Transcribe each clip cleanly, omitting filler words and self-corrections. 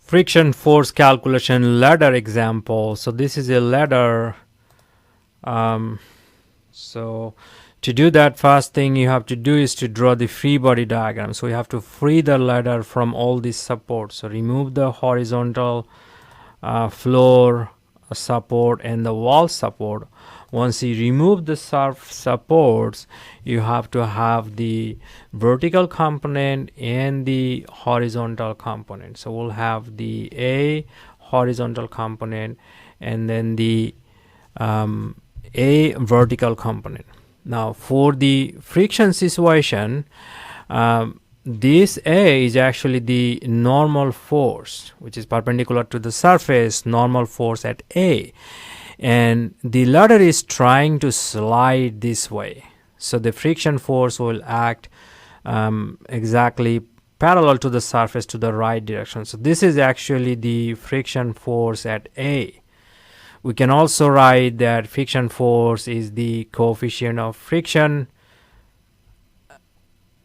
Friction force calculation ladder example. So this is a ladder. So to do that, first thing you have to do is to draw the free body diagram. So you have to free the ladder from all these supports. So remove the horizontal floor support and the wall support. Once you remove the supports, you have to have the vertical component and the horizontal component. So we'll have the A horizontal component and then the A vertical component. Now for the friction situation, this A is actually the normal force, which is perpendicular to the surface, normal force at A. And the ladder is trying to slide this way. So the friction force will act exactly parallel to the surface to the right direction. So this is actually the friction force at A. We can also write that friction force is the coefficient of friction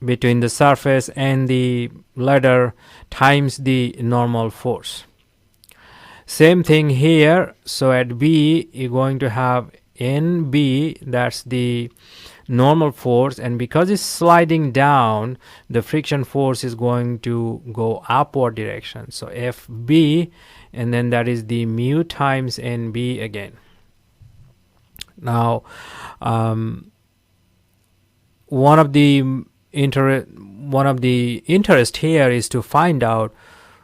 between the surface and the ladder times the normal force. Same thing here. So at B, you're going to have NB, that's the normal force, and because it's sliding down, the friction force is going to go upward direction. So FB, and then that is the mu times NB again. Now, one of the interest here is to find out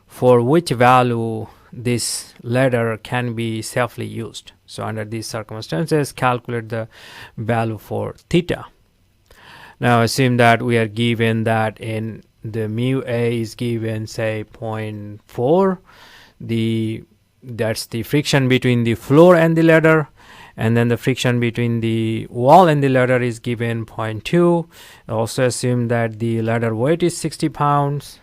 for which value this ladder can be safely used. So under these circumstances, calculate the value for theta. Now assume that we are given that in the mu A is given say 0.4. That's the friction between the floor and the ladder, and then the friction between the wall and the ladder is given 0.2. Also assume that the ladder weight is 60 pounds.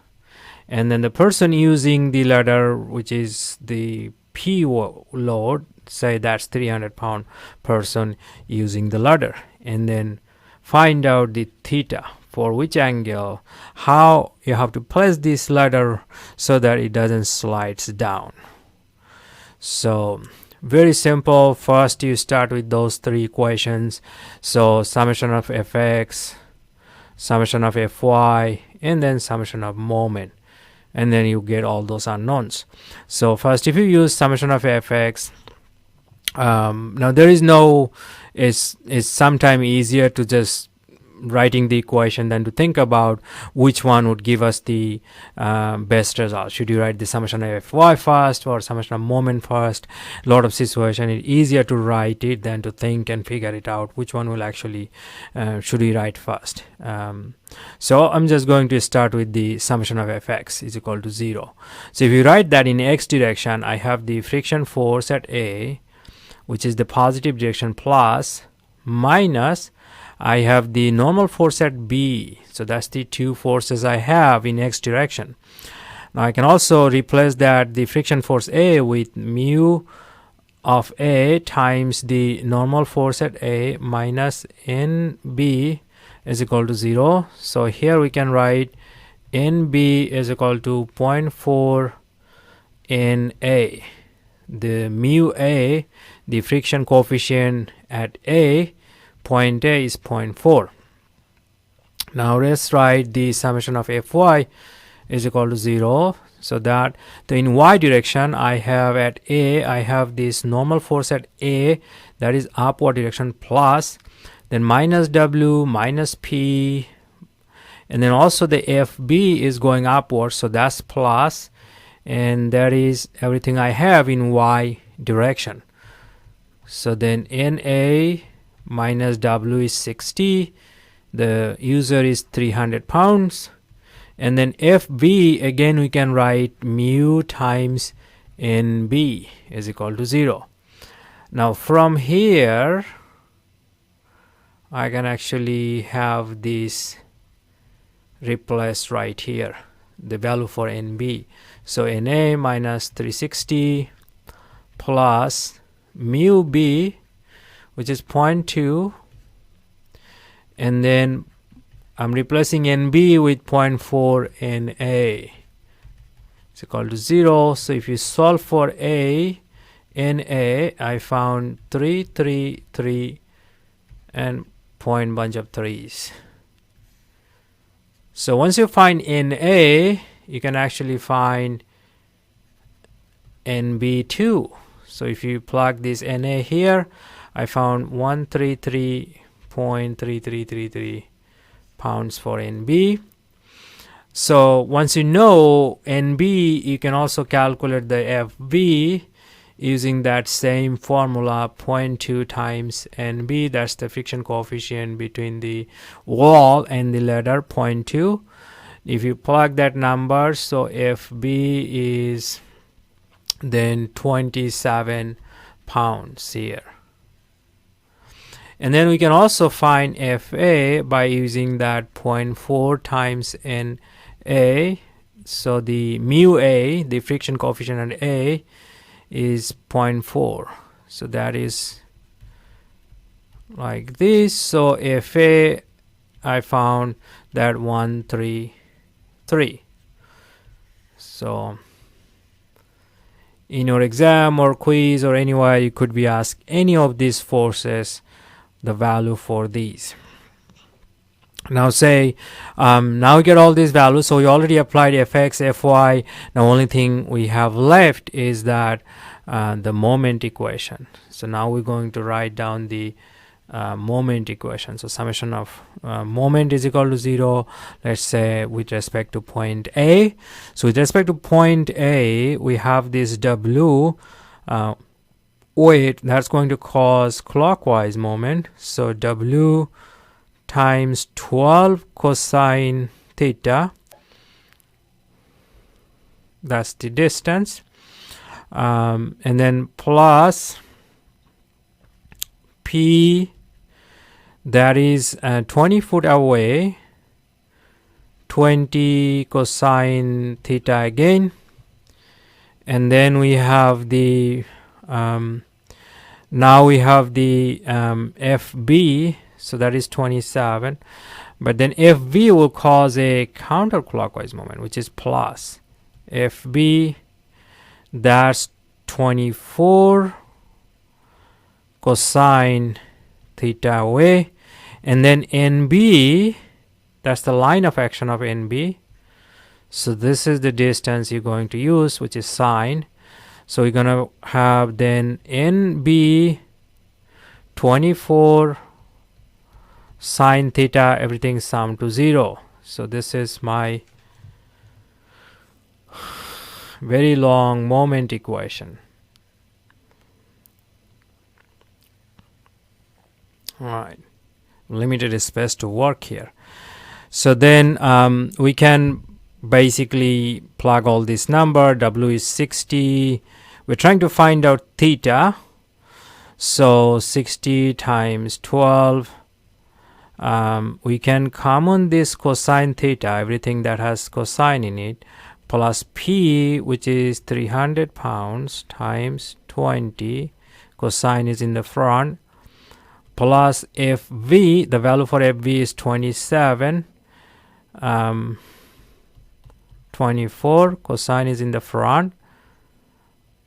And then the person using the ladder, which is the P load, say that's 300-pound person using the ladder. And then find out the theta for which angle, how you have to place this ladder so that it doesn't slide down. So very simple. First you start with those three equations. So summation of Fx, summation of Fy, and then summation of moment. And then you get all those unknowns. So first, if you use summation of Fx, now there is no, it's sometimes easier to just writing the equation than to think about which one would give us the best result. Should you write the summation of Fy first or summation of moment first? A lot of situation, it's easier to write it than to think and figure it out which one will actually should we write first. So I'm just going to start with the summation of Fx is equal to 0. So if you write that in x direction, I have the friction force at A, which is the positive direction, plus minus I have the normal force at B. So that's the two forces I have in x direction. Now I can also replace that the friction force A with mu of A times the normal force at A minus NB is equal to 0. So here we can write NB is equal to 0.4 NA. The mu A, the friction coefficient at A, point A is 0.4. Now let's write the summation of Fy is equal to 0. So that in y direction I have at A, I have this normal force at A, that is upward direction, plus then minus W minus P, and then also the FB is going upwards, so that's plus, and that is everything I have in y direction. So then NA minus W is 60, the user is 300 pounds, and then FB again we can write mu times NB is equal to 0. Now from here I can actually have this replaced right here, the value for NB. So NA minus 360 plus mu B, which is 0.2, and then I'm replacing NB with 0.4 NA. is equal to 0. So if you solve for a, in a, I found 3, 3, 3, and point bunch of threes. So once you find NA, you can actually find NB too. So if you plug this NA here, I found 133.3333 pounds for NB. So once you know NB, you can also calculate the FB using that same formula, 0.2 times NB. That's the friction coefficient between the wall and the ladder, 0.2. If you plug that number, so FB is then 27 pounds here. And then we can also find FA by using that 0.4 times NA. So the mu A, the friction coefficient at A, is 0.4. So that is like this. So FA, I found that 133. So in your exam or quiz or anywhere, you could be asked any of these forces, the value for these. Now say, now we get all these values. So we already applied Fx, Fy. The only thing we have left is that the moment equation. So now we're going to write down the moment equation. So summation of moment is equal to 0, let's say with respect to point A. So with respect to point A, we have this W weight that's going to cause clockwise moment. So W times 12 cosine theta, that's the distance, and then plus P, that is 20 foot away, 20 cosine theta again, and then we have the now we have the FB, so that is 27, but then FV will cause a counterclockwise moment, which is plus FB, that's 24 cosine theta away, and then NB, that's the line of action of NB. So this is the distance you're going to use, which is sine. So we're going to have then NB 24 sine theta, everything sum to 0. So this is my very long moment equation. All right, limited space to work here. So then we can basically plug all this number. W is 60. We're trying to find out theta. So 60 times 12. We can common this cosine theta, everything that has cosine in it, plus P, which is 300 pounds, times 20. Cosine is in the front. Plus FV, the value for FV is 27. 24, cosine is in the front,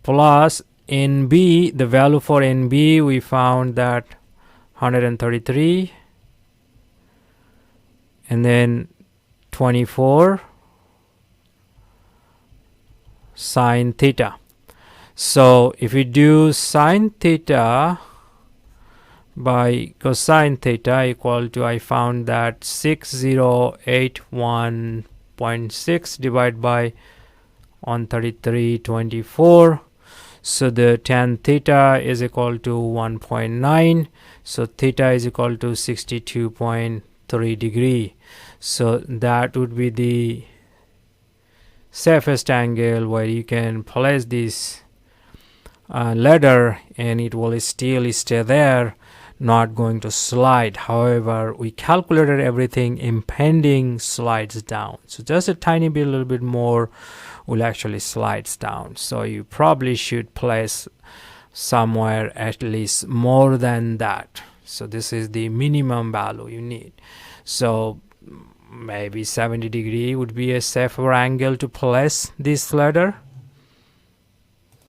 plus NB, the value for NB, we found that 133, and then 24 sine theta. So if we do sine theta by cosine theta equal to, I found that 6081.6 divided by 133.24. So the tan theta is equal to 1.9. So theta is equal to 62.3 degree. So that would be the safest angle where you can place this ladder and it will still stay there, not going to slide. However, we calculated everything impending slides down. So just a tiny bit, a little bit more will actually slides down. So you probably should place somewhere at least more than that. So this is the minimum value you need. So maybe 70 degree would be a safer angle to place this ladder.